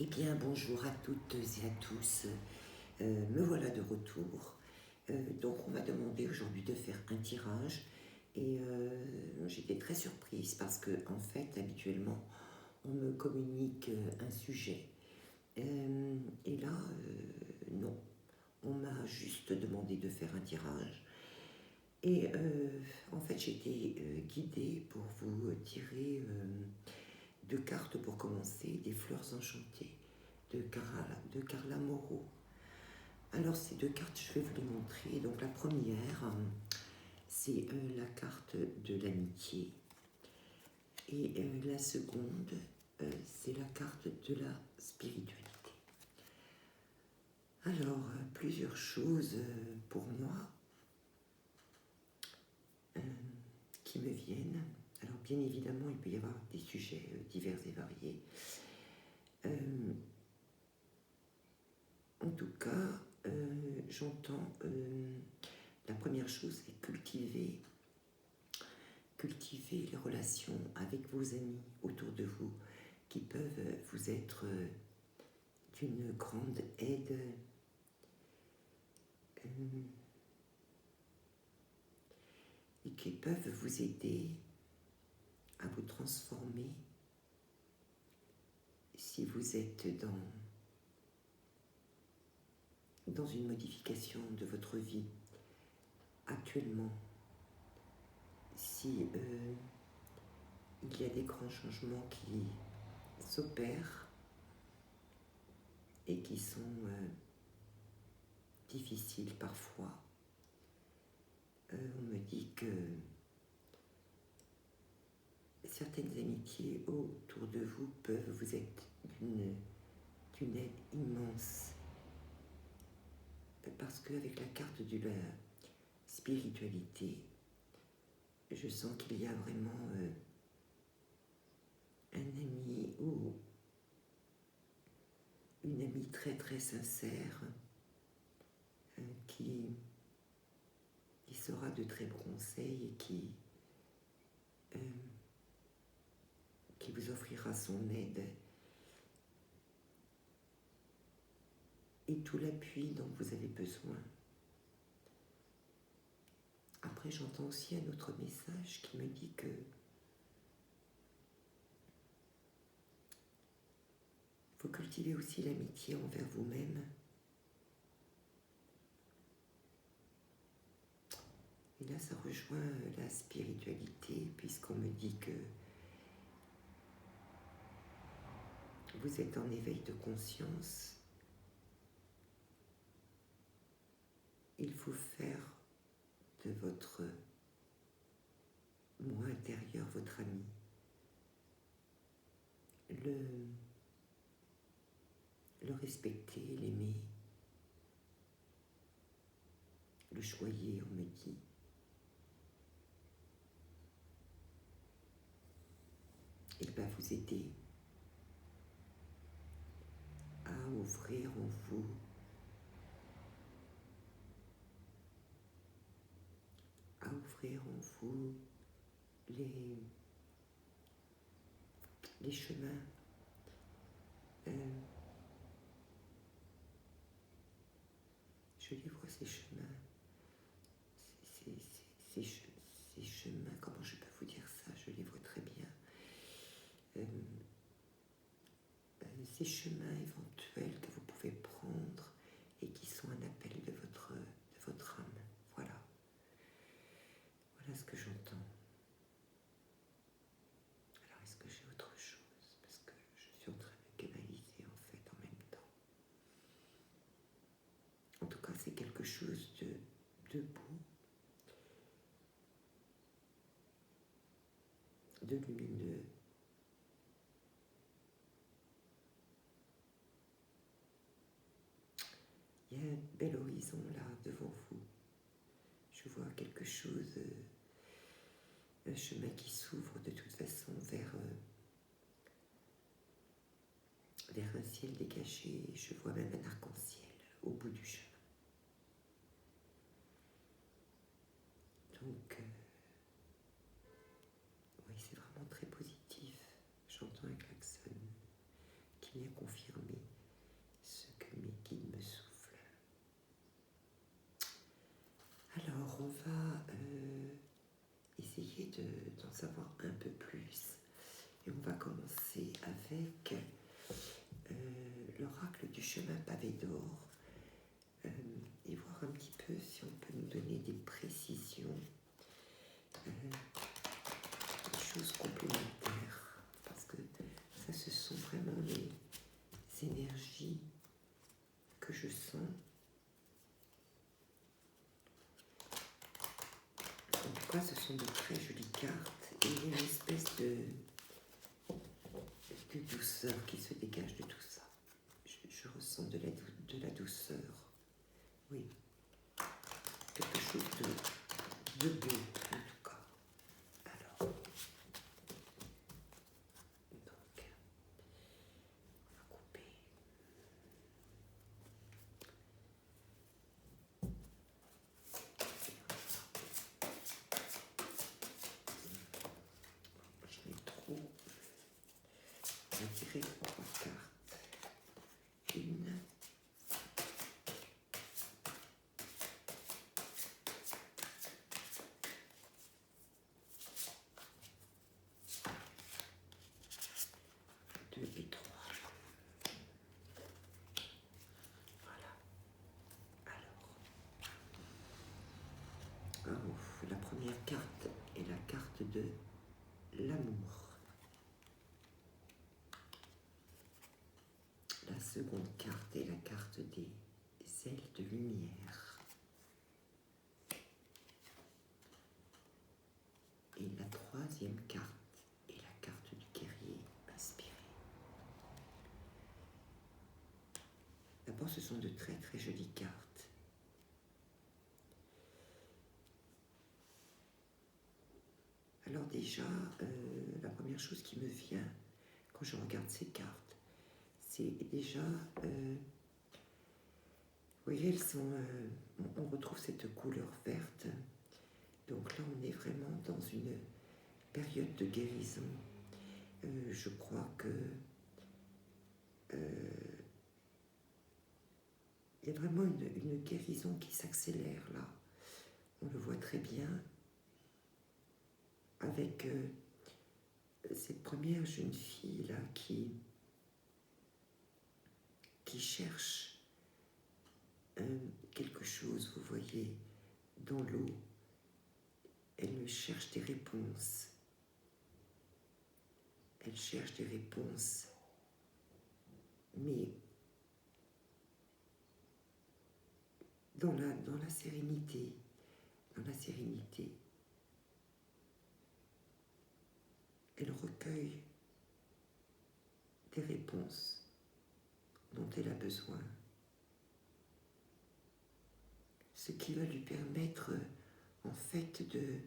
Eh bien, bonjour à toutes et à tous. Me voilà de retour. Donc, on m'a demandé aujourd'hui de faire un tirage et j'étais très surprise parce que, en fait, habituellement, on me communique un sujet. Et là, non. On m'a juste demandé de faire un tirage. Et en fait, j'ai été guidée pour vous tirer deux cartes pour commencer, des fleurs enchantées de Carla Moreau. Alors ces deux cartes, je vais vous les montrer. Donc la première, c'est la carte de l'amitié. Et la seconde, c'est la carte de la spiritualité. Alors, plusieurs choses pour moi qui me viennent. Alors bien évidemment, il peut y avoir des sujets divers et variés. En tout cas, j'entends la première chose, c'est cultiver les relations avec vos amis autour de vous qui peuvent vous être d'une grande aide et qui peuvent vous aider à vous transformer si vous êtes dans une modification de votre vie actuellement. Si il y a des grands changements qui s'opèrent et qui sont difficiles parfois, on me dit que certaines amitiés autour de vous peuvent vous être d'une aide immense. Parce qu'avec la carte de la spiritualité, je sens qu'il y a vraiment un ami ou une amie très très sincère qui sera de très bons conseils et qui vous offrira son aide et tout l'appui dont vous avez besoin. Après, j'entends aussi un autre message qui me dit que faut cultiver aussi l'amitié envers vous-même. Et là, ça rejoint la spiritualité, puisqu'on me dit que vous êtes en éveil de conscience. Il faut faire de votre moi intérieur votre ami. Le respecter, l'aimer, le choyer, on me dit. Il va vous aider à ouvrir en vous les chemins je les vois, ces chemins, ces chemins, comment je peux vous dire ça, je les vois très bien. Ces chemins éventuels que vous pouvez prendre et qui sont un appel de votre âme. Voilà. Voilà ce que j'entends. Alors, est-ce que j'ai autre chose? Parce que je suis en train de canaliser en fait en même temps. En tout cas, c'est quelque chose de beau, de lumineux. Il y a un bel horizon là devant vous. Je vois quelque chose, un chemin qui s'ouvre de toute façon vers un ciel dégagé. Je vois même un arc-en-ciel au bout du chemin. Donc, oui, c'est vraiment très positif. J'entends un klaxon qui vient confirmer ce que mes guides me soufflent. Alors, on va essayer d'en savoir un peu plus. Et on va commencer avec l'oracle du chemin pavé d'or et voir un petit peu si on peut nous donner des précisions, des choses complémentaires. Parce que ça, ce sont vraiment les énergies que je sens. En tout cas, ce sont de très jolies cartes et il y a une espèce de douceur qui se dégage de tout ça. Je ressens de la douceur. Oui. Quelque chose de beau, en tout cas. Alors, donc, on va couper. J'en ai trop. On va tirer 3 cartes. Une. Deux et 3. Voilà. Alors, la première carte est la carte de l'amour. La seconde carte est la carte des ailes de lumière. Et la troisième carte est la carte du guerrier inspiré. D'abord, ce sont de très très jolies cartes. Alors déjà, la première chose qui me vient quand je regarde ces cartes, c'est déjà, vous voyez, elles sont, on retrouve cette couleur verte. Donc là, on est vraiment dans une période de guérison. Je crois que il y a vraiment une guérison qui s'accélère là. On le voit très bien avec cette première jeune fille là qui cherche quelque chose, vous voyez, dans l'eau. Elle cherche des réponses. Elle cherche des réponses. Mais dans la sérénité, elle recueille des réponses dont elle a besoin. Ce qui va lui permettre, en fait, de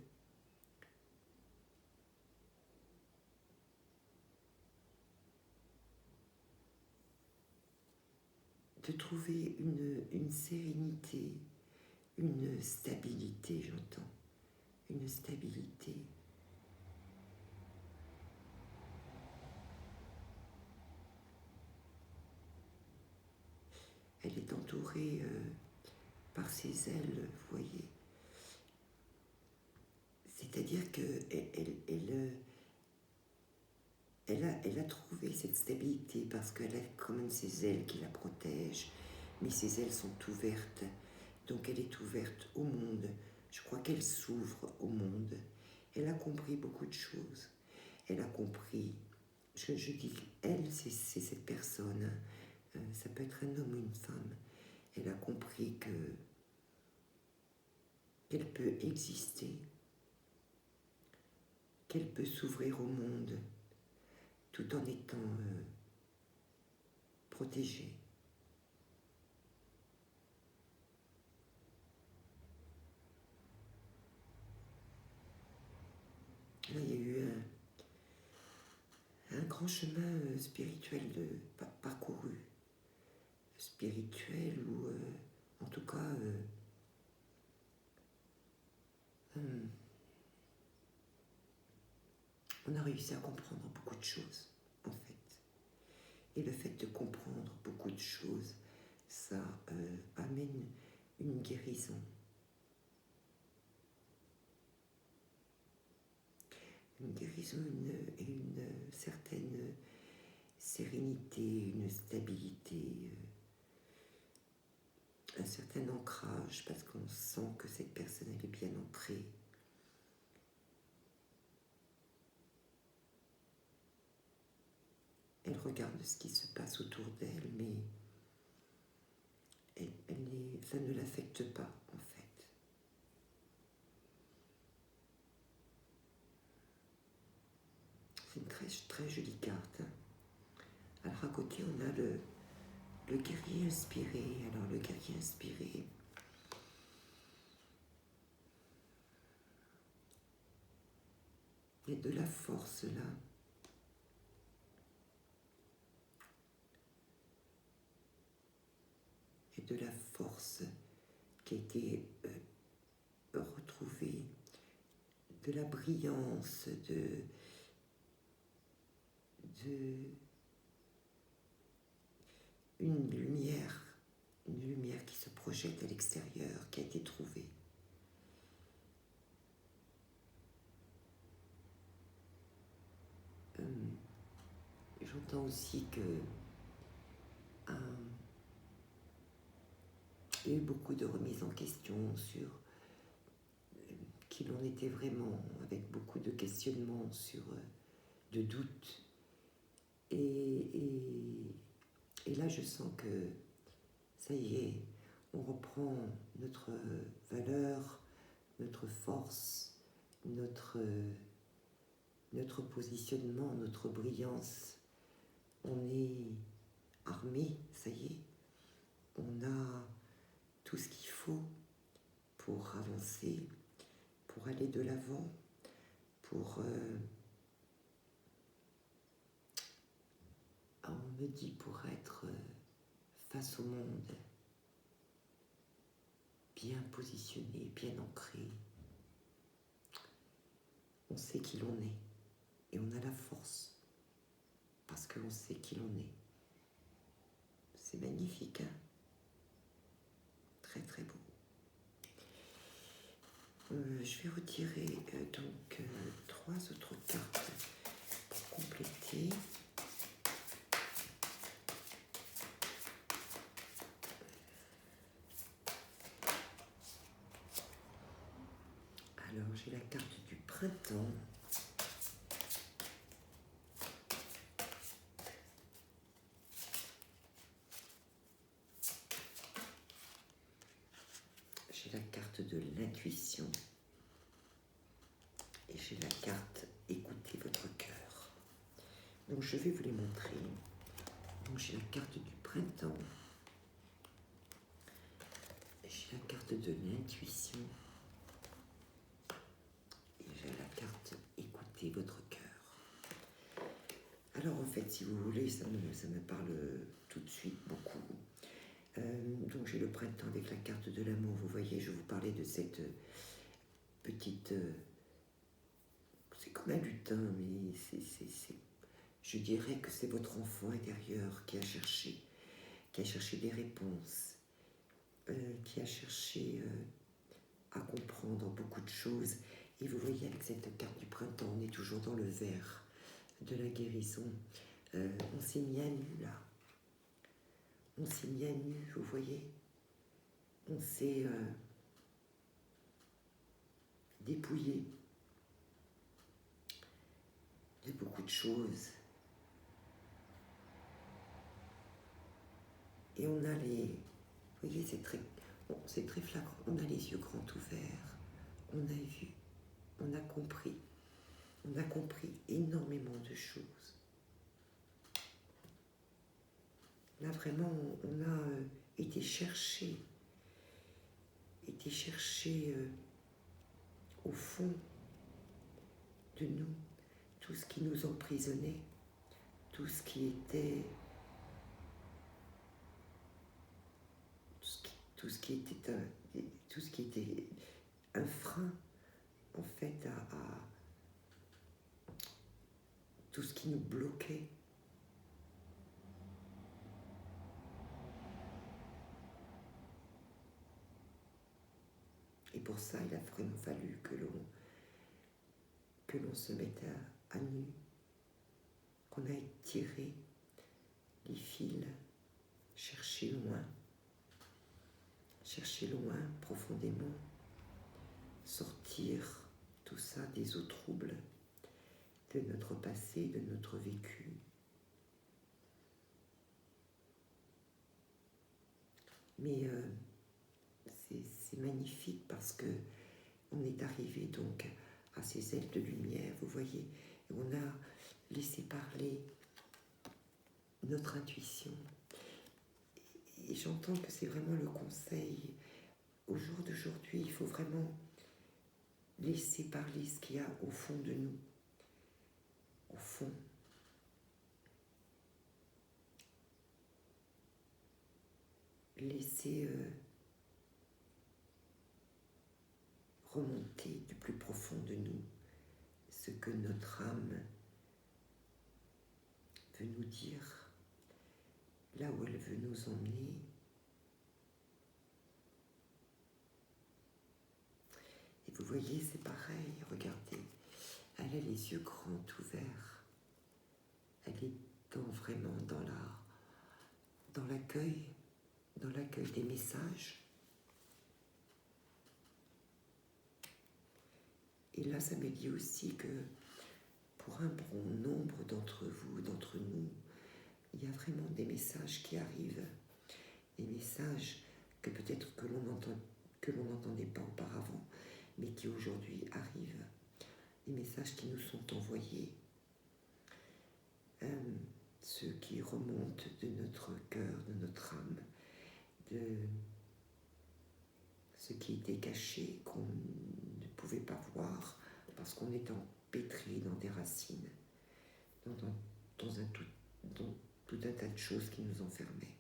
trouver une sérénité, une stabilité, j'entends, une stabilité. Elle est entourée par ses ailes, vous voyez. C'est-à-dire qu'elle a trouvé cette stabilité parce qu'elle a quand même ses ailes qui la protègent, mais ses ailes sont ouvertes. Donc elle est ouverte au monde. Je crois qu'elle s'ouvre au monde. Elle a compris beaucoup de choses. Elle a compris, je dis elle, c'est cette personne, ça peut être un homme ou une femme. Elle a compris qu'elle peut exister, qu'elle peut s'ouvrir au monde tout en étant protégée. Là, il y a eu un grand chemin spirituel parcouru. Spirituel ou en tout cas on a réussi à comprendre beaucoup de choses en fait. Et le fait de comprendre beaucoup de choses, ça amène une guérison. Une guérison et une certaine sérénité, une stabilité, un certain ancrage, parce qu'on sent que cette personne, elle est bien ancrée. Elle regarde ce qui se passe autour d'elle, mais ça ne l'affecte pas, en fait. C'est une très, très jolie carte. Alors à côté, on a le guerrier inspiré. Alors le guerrier inspiré, il y a de la force là. Il y a de la force qui a été retrouvée, de la brillance, une lumière qui se projette à l'extérieur, qui a été trouvée. J'entends aussi que il y a eu beaucoup de remises en question sur qui l'on était vraiment, avec beaucoup de questionnements, de doutes. Et là, je sens que ça y est, on reprend notre valeur, notre force, notre positionnement, notre brillance. On est armé, ça y est. On a tout ce qu'il faut pour avancer, pour aller de l'avant, pour... on me dit pour être face au monde, bien positionné, bien ancré. On sait qui l'on est et on a la force parce que l'on sait qui l'on est. C'est magnifique, hein? Très très beau. Je vais retirer donc 3 autres cartes pour compléter. Alors j'ai la carte du printemps. J'ai la carte de l'intuition. Et j'ai la carte écoutez votre cœur. Donc je vais vous les montrer. Donc j'ai la carte du printemps. J'ai la carte de l'intuition. Et j'ai la carte écoutez votre cœur. Alors en fait, si vous voulez, ça me parle tout de suite beaucoup. Donc j'ai le printemps avec la carte de l'amour. Vous voyez, je vous parlais de cette petite... c'est comme un lutin, mais je dirais que c'est votre enfant intérieur qui a cherché des réponses, qui a cherché à comprendre beaucoup de choses. Et vous voyez, avec cette carte du printemps, on est toujours dans le vert de la guérison. On s'est mis à nu, là. On s'est mis à nu, vous voyez. On s'est dépouillé de beaucoup de choses. Et on a les... Vous voyez, c'est très flagrant. On a les yeux grands ouverts. On a vu. On a compris. On a compris énormément de choses. Là, vraiment, on a été chercher au fond de nous tout ce qui nous emprisonnait, tout ce qui était un frein en fait à tout ce qui nous bloquait. pour ça, il a vraiment fallu que l'on se mette à nu, qu'on aille tirer les fils, chercher loin, profondément, sortir tout ça des eaux troubles de notre passé, de notre vécu. Mais c'est magnifique parce que on est arrivé donc à ces ailes de lumière, vous voyez, et on a laissé parler notre intuition. Et j'entends que c'est vraiment le conseil. Au jour d'aujourd'hui, il faut vraiment laisser parler ce qu'il y a au fond de nous. Au fond. Laisser remonter du plus profond de nous ce que notre âme veut nous dire, là où elle veut nous emmener. Et vous voyez, c'est pareil, regardez, elle a les yeux grands ouverts, elle est vraiment dans l'accueil des messages. Et là, ça me dit aussi que pour un bon nombre d'entre vous, d'entre nous, il y a vraiment des messages qui arrivent, des messages que peut-être que l'on n'entendait pas auparavant, mais qui aujourd'hui arrivent, des messages qui nous sont envoyés, ceux qui remontent de notre cœur, de notre âme, de ce qui était caché, qu'on ne pouvait pas voir, parce qu'on est empêtré dans des racines, dans tout un tas de choses qui nous enfermaient.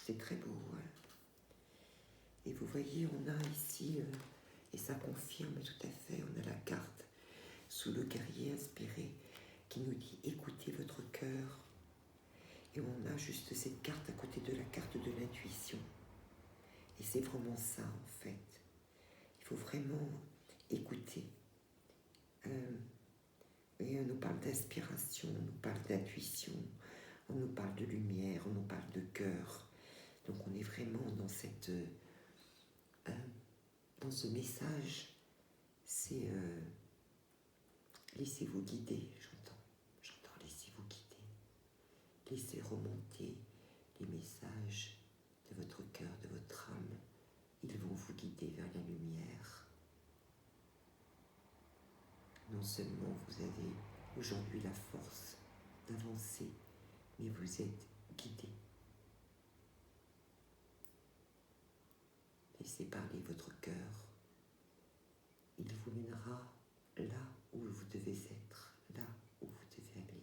C'est très beau. Hein. Et vous voyez, on a ici, et ça confirme tout à fait, on a la carte sous le guerrier inspiré qui nous dit « Écoutez votre cœur ». Et on a juste cette carte à côté de la carte de l'intuition. Et c'est vraiment ça, en fait. Il faut vraiment écouter. Et on nous parle d'inspiration, on nous parle d'intuition, on nous parle de lumière, on nous parle de cœur. Donc on est vraiment dans dans ce message, c'est laissez-vous guider, j'entends laissez-vous guider, laissez remonter les messages de votre cœur, de votre âme, ils vont vous guider vers la lumière. Non seulement vous avez aujourd'hui la force d'avancer, mais vous êtes guidé. Laissez parler votre cœur. Il vous mènera là où vous devez être, là où vous devez aller.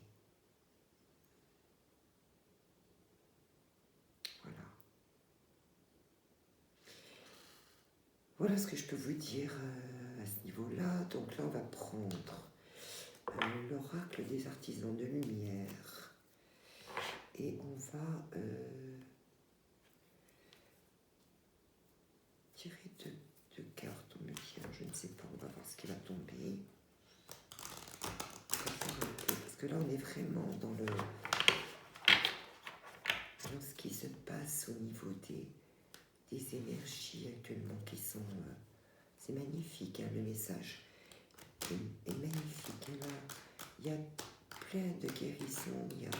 Voilà. Voilà ce que je peux vous dire à ce niveau-là. Donc là, on va prendre l'oracle des artisans de lumière. Et on va tirer deux cartes, on me dit, je ne sais pas, on va voir ce qui va tomber. Parce que là, on est vraiment dans ce qui se passe au niveau des énergies actuellement qui sont... c'est magnifique, hein, le message est magnifique. Il y a plein de guérisons, il y a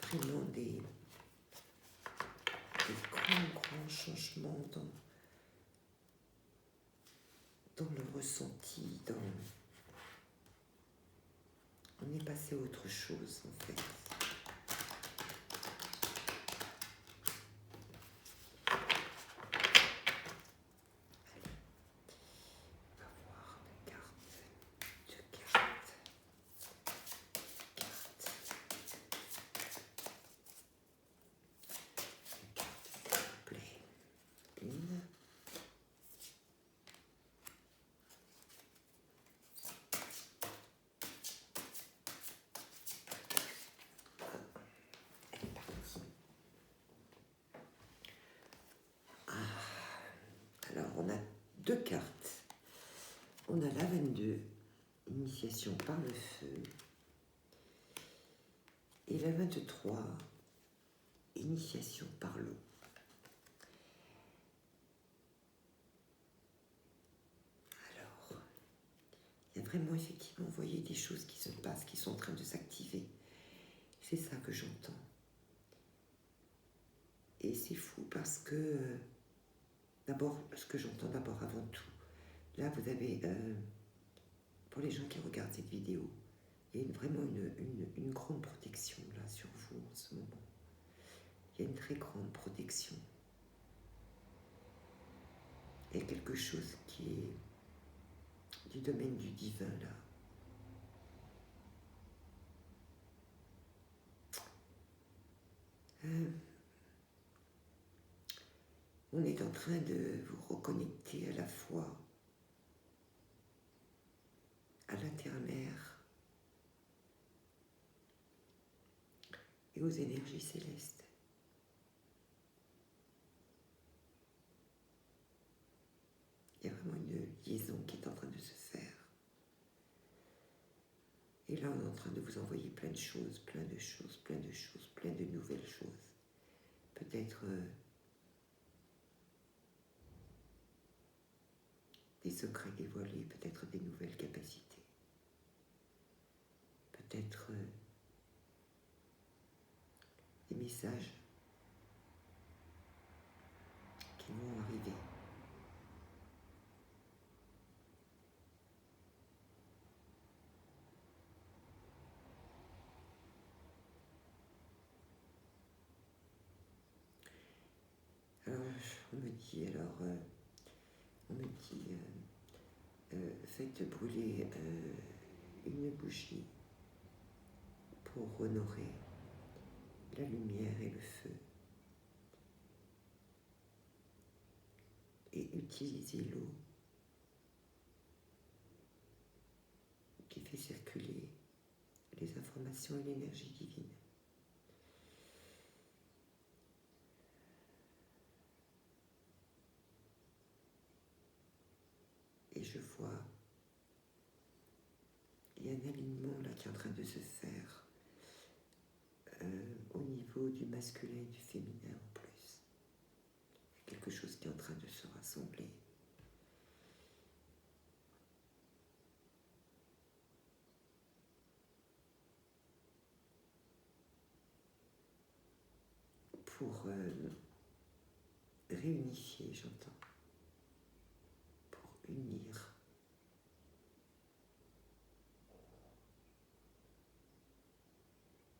vraiment des grands changements dans le ressenti, on est passé à autre chose en fait. On a la 22, initiation par le feu. Et la 23, initiation par l'eau. Alors, il y a vraiment effectivement, vous voyez, des choses qui se passent, qui sont en train de s'activer. C'est ça que j'entends. Et c'est fou parce que, d'abord, ce que j'entends d'abord avant tout, là vous avez, pour les gens qui regardent cette vidéo, il y a vraiment une grande protection là sur vous en ce moment. Il y a une très grande protection. Il y a quelque chose qui est du domaine du divin là. On est en train de vous reconnecter à la fois à la terre-mère et aux énergies célestes. Il y a vraiment une liaison qui est en train de se faire. Et là, on est en train de vous envoyer plein de choses, plein de choses, plein de choses, plein de nouvelles choses. Peut-être des secrets dévoilés, peut-être des nouvelles capacités. Peut-être des messages qui vont arriver. Alors, on me dit, faites brûler une bougie pour honorer la lumière et le feu. Et utilisez l'eau qui fait circuler les informations et l'énergie divine. Et je vois, il y a un alignement là qui est en train de se faire au niveau du masculin et du féminin en plus. Il y a quelque chose qui est en train de se rassembler. Pour réunifier, j'entends, pour unir.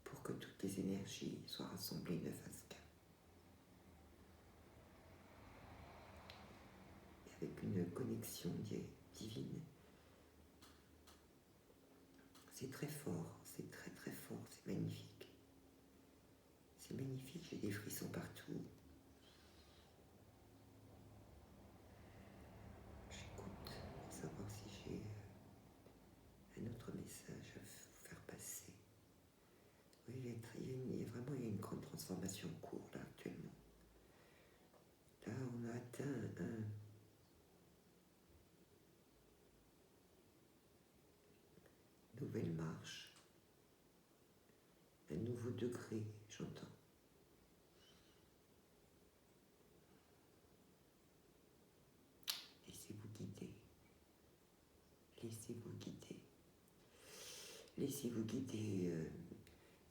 Pour que toutes les énergies soient rassemblées ne fassent qu'un. Avec une connexion divine. C'est très fort, c'est très très fort, c'est magnifique. C'est magnifique, j'ai des frissons partout. J'écoute pour savoir si j'ai un autre message à vous faire passer. Oui, il y a une grande transformation en cours là actuellement. Là, on a atteint une nouvelle marche, un nouveau degré, j'entends. Laissez-vous guider. Laissez-vous guider. Laissez-vous guider.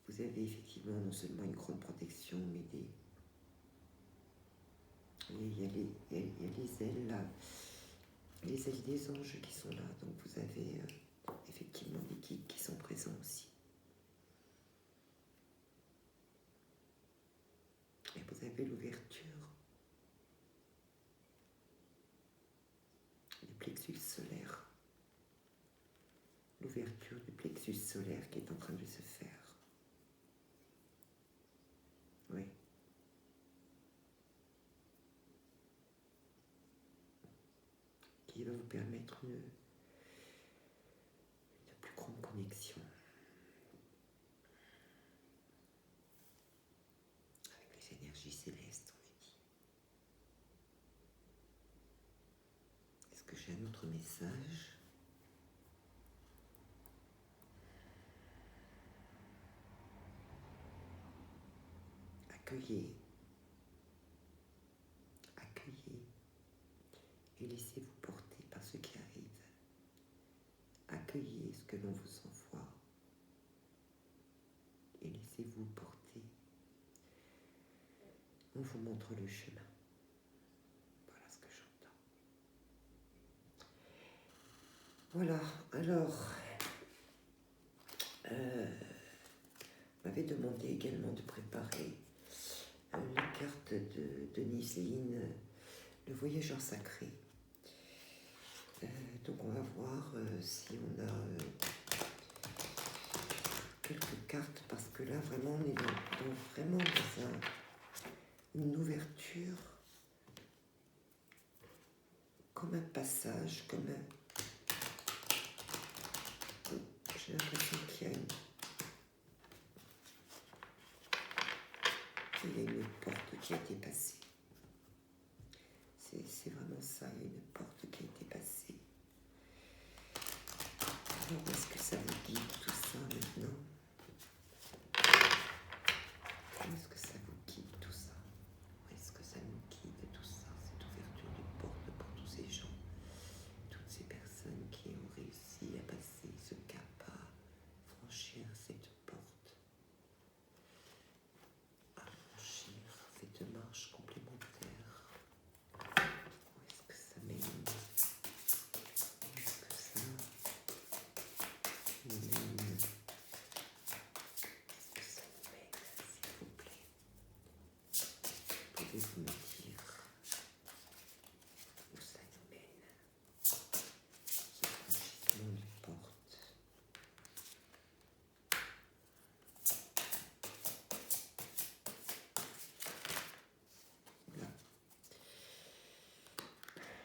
Vous avez effectivement non seulement une grande protection, mais il y a les ailes là, les ailes des anges qui sont là. Donc vous avez effectivement des guides qui sont présents aussi. Et vous avez l'ouverture du plexus solaire. L'ouverture du plexus solaire qui est en train de se faire. Oui. Qui va vous permettre une plus grande connexion avec les énergies célestes, on me dit. Est-ce que j'ai un autre message ? accueillez, accueillez et laissez-vous porter par ce qui arrive. Accueillez ce que l'on vous envoie et laissez-vous porter. On vous montre le chemin. Voilà ce que j'entends. Voilà, alors, on m'avait demandé également de préparer la carte de Nisline, le voyageur sacré. Donc on va voir si on a quelques cartes, parce que là vraiment on est vraiment dans une ouverture, comme un passage, comme un... J'ai l'impression qu'il y a une porte qui a été passée. C'est vraiment ça, il y a une porte qui a été passée. Alors, est-ce que ça vous guide tout ça maintenant? Est-ce que ça vous guide tout ça? Est-ce que ça nous guide tout ça? Cette ouverture de porte pour tous ces gens, toutes ces personnes qui ont réussi à passer ce cap, à franchir cette porte, à franchir cette marche complémentaire. Où est-ce que ça mène? Où est-ce que ça mène? Pouvez-vous me dire où ça nous mène, ce franchissement de porte? Là.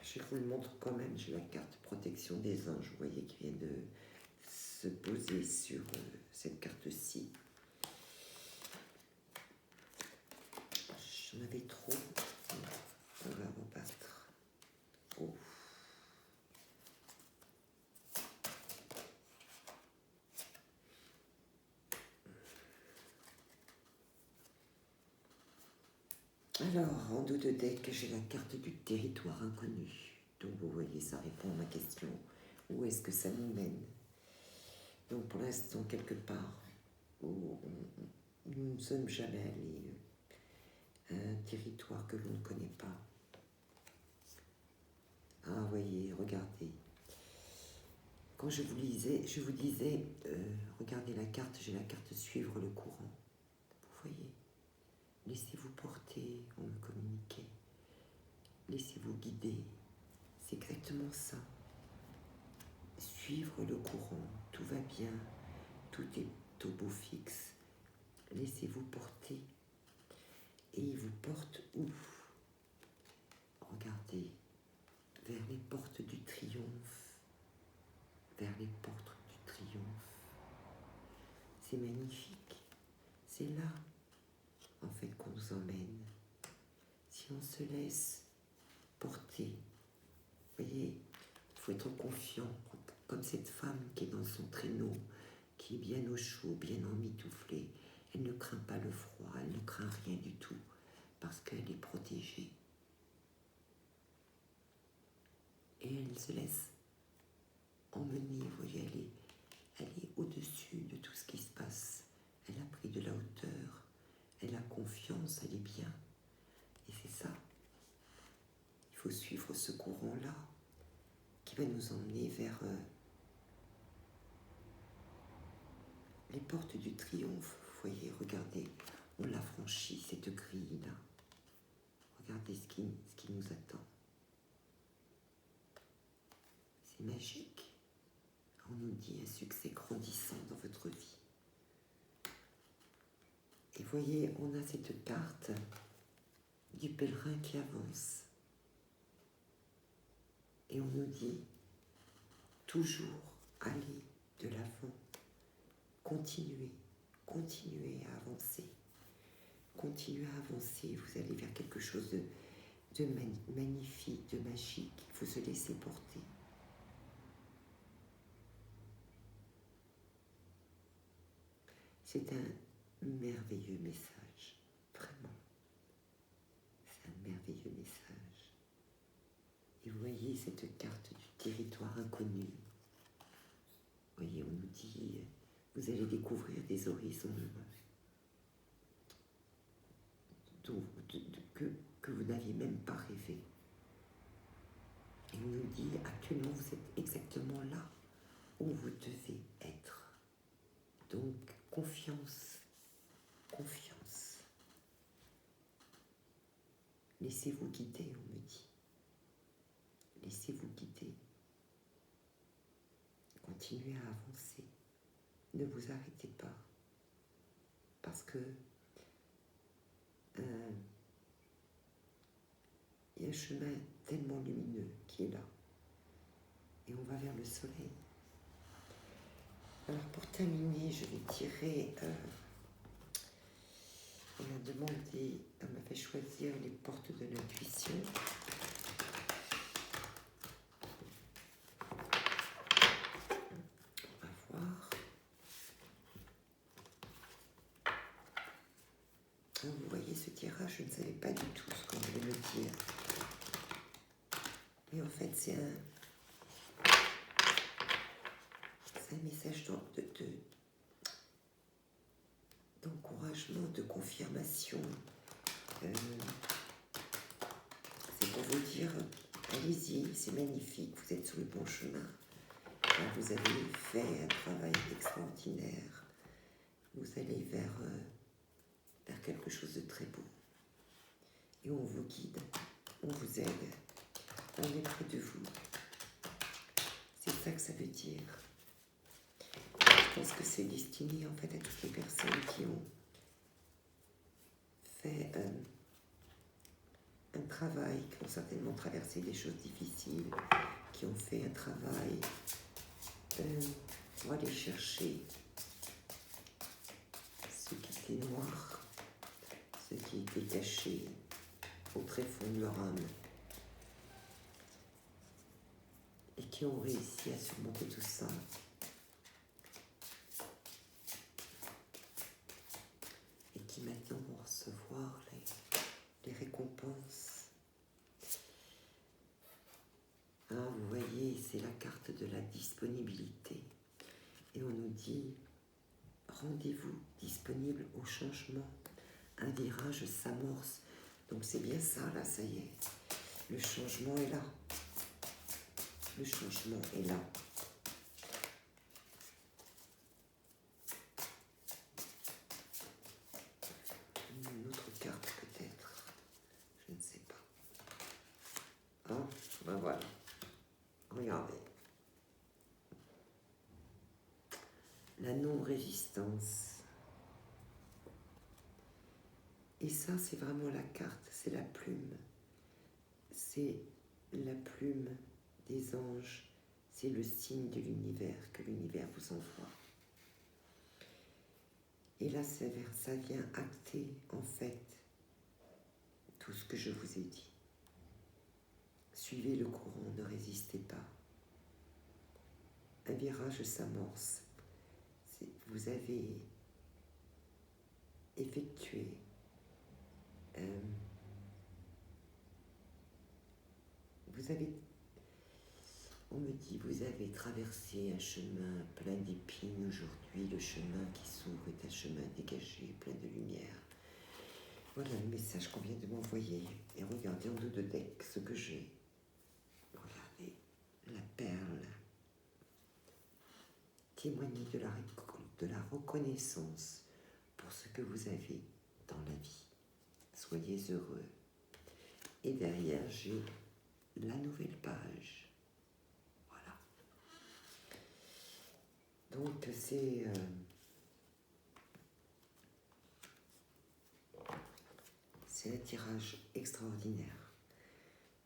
Je vous le montre quand même, j'ai la carte protection des anges, vous voyez, qui vient de se poser sur cette carte-ci. J'en avais trop. On va rebattre. Oh. Alors, en dos de deck, j'ai la carte du territoire inconnu. Donc, vous voyez, ça répond à ma question. Où est-ce que ça nous mène? Donc, pour l'instant, quelque part où nous ne sommes jamais allés, un territoire que l'on ne connaît pas. Ah, voyez, regardez. Quand je vous disais, regardez la carte, j'ai la carte suivre le courant. Vous voyez, laissez-vous porter, on me communiquait. Laissez-vous guider. C'est exactement ça. Suivre le courant, tout va bien, tout est au beau fixe. Laissez-vous porter. Et il vous porte où? Regardez, vers les portes du triomphe. Vers les portes du triomphe. C'est magnifique. C'est là, en fait, qu'on nous emmène. Si on se laisse porter, vous voyez, il faut être confiant, comme cette femme qui est dans son traîneau, qui est bien au chaud, bien emmitouflée. Elle ne craint pas le froid, elle ne craint rien du tout, parce qu'elle est protégée. Et elle se laisse emmener, vous voyez, elle est au-dessus de tout ce qui se passe. Elle a pris de la hauteur, elle a confiance, elle est bien. Et c'est ça. Il faut suivre ce courant-là qui va nous emmener vers les portes du triomphe. Vous voyez, regardez, on l'a franchi, cette grille-là. Regardez ce qui nous attend. C'est magique. On nous dit un succès grandissant dans votre vie. Et voyez, on a cette carte du pèlerin qui avance. Et on nous dit toujours aller de l'avant, continuez à avancer. Continuez à avancer, vous allez vers quelque chose de magnifique, de magique. Il faut se laisser porter. C'est un merveilleux message, vraiment. message. Et vous voyez cette carte du territoire inconnu. Vous voyez, on nous dit, vous allez découvrir des horizons que vous n'aviez même pas rêvé. Et on nous dit, actuellement, vous êtes exactement là où vous devez être. Donc, confiance, confiance. Laissez-vous guider, on me dit. Laissez-vous guider. Continuez à avancer. Ne vous arrêtez pas. Parce que il y a un chemin tellement lumineux qui est là. Et on va vers le soleil. Alors pour terminer, je vais tirer... on m'a demandé, on m'a fait choisir les portes de l'intuition. On va voir. Vous voyez ce tirage, je ne savais pas du tout ce qu'on voulait me dire. Mais en fait, c'est un message d'encouragement, de confirmation. C'est pour vous dire, allez-y, c'est magnifique, vous êtes sur le bon chemin. Vous avez fait un travail extraordinaire. Vous allez vers quelque chose de très beau. Et on vous guide, on vous aide, on est près de vous. C'est ça que ça veut dire. Je pense que c'est destiné en fait à toutes les personnes qui ont fait un travail, qui ont certainement traversé des choses difficiles, qui ont fait un travail pour aller chercher ce qui était noir, ce qui était caché au très fond de leur âme, et qui ont réussi à surmonter tout ça. Et qui maintenant vont recevoir les récompenses. Ah, vous voyez, c'est la carte de la disponibilité. Et on nous dit, rendez-vous disponible au changement. Un virage s'amorce. Donc c'est bien ça, là, ça y est. Le changement est là. Le changement est là. Une autre carte peut-être. Je ne sais pas. Ah, ben voilà. Regardez. La non-résistance. Et ça, c'est vraiment la carte, c'est la plume. C'est la plume des anges. C'est le signe de l'univers, que l'univers vous envoie. Et là, ça vient acter, en fait, tout ce que je vous ai dit. Suivez le courant, ne résistez pas. Un virage s'amorce. Vous avez effectué on me dit, vous avez traversé un chemin plein d'épines aujourd'hui. Le chemin qui s'ouvre est un chemin dégagé, plein de lumière. Voilà le message qu'on vient de m'envoyer. Et regardez en dos de deck ce que j'ai. Regardez, la perle. Témoignez de la reconnaissance pour ce que vous avez dans la vie. Soyez heureux. Et derrière, j'ai la nouvelle page. Voilà. Donc, c'est un tirage extraordinaire.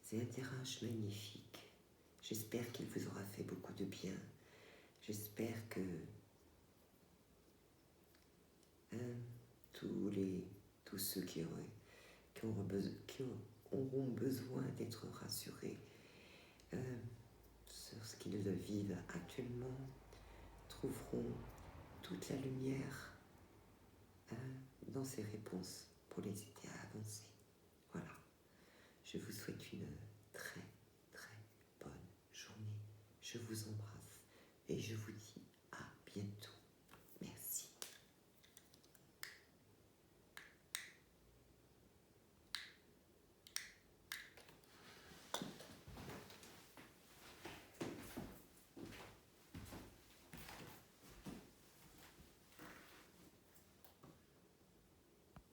C'est un tirage magnifique. J'espère qu'il vous aura fait beaucoup de bien. J'espère que tous ceux qui auront besoin d'être rassurés sur ce qu'ils vivent actuellement trouveront toute la lumière dans ces réponses pour les aider à avancer. Voilà. Je Je vous souhaite une très très bonne journée. Je vous embrasse et je vous dis